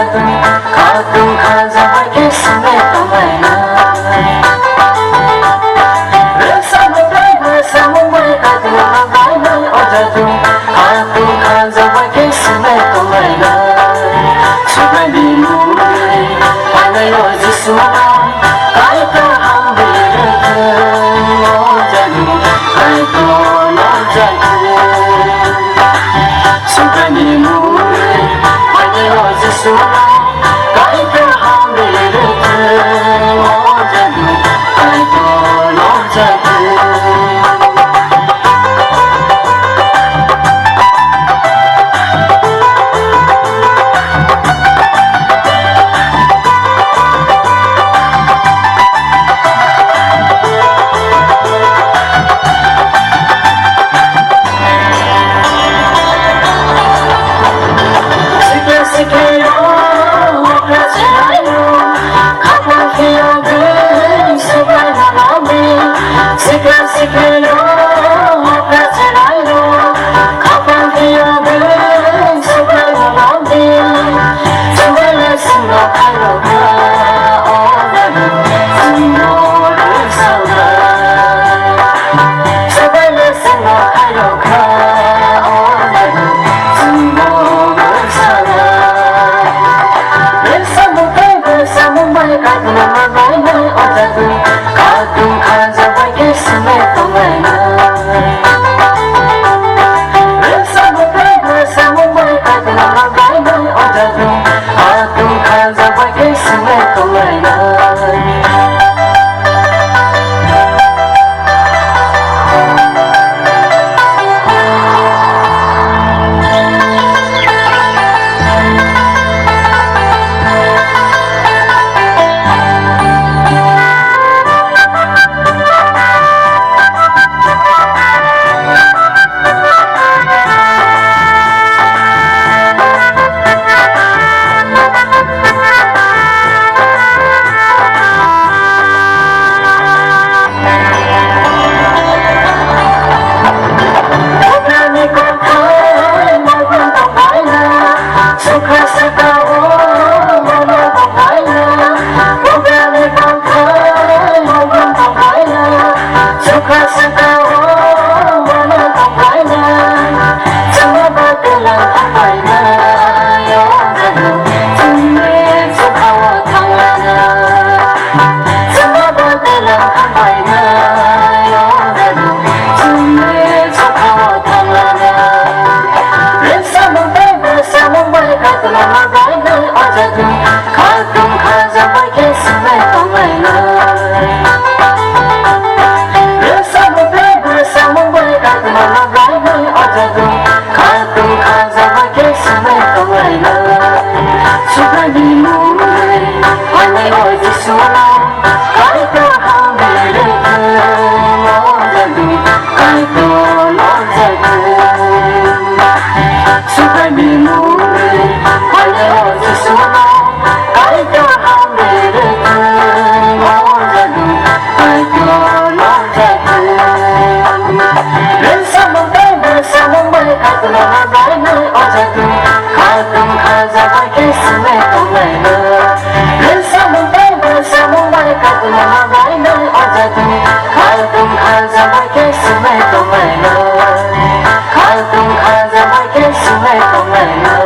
어제도 가끔 가져가겠음에 또 말나 Bersama mereka dengan mainan 어제도 가끔 가져가겠음에 또 말나 Sudah dimulai pandai 어제 sudah Kaito hambiruku 어제도 kaito 너자ku Sudah dimulai pandai 어제 sudah Kaito hambiruku 어제도 kaito 너자ku 가끔 가져가겠음에 또 말나 Bersama mereka dengan mainan 어제도 가끔 가져가겠음에 또 말나 가끔 가져가겠음에 또 말나 Bersama mereka dengan mainan 어제도 가끔 가져가겠음에 또 말나 Sudah dimulai pandai 어제 sudah Kaito hambiruku 어제도 kaito 너자ku Sudah dimulai pandai 어제 sudah Kaito hambiruku 어제도 kaito 너자ku Bersama mereka dengan mainan 어제도 가끔 가져가겠음에 또 말나 Bersama mereka dengan mainan 어제도 가끔 가져가겠음에 또 말나 가끔 가져가겠음에 또 말나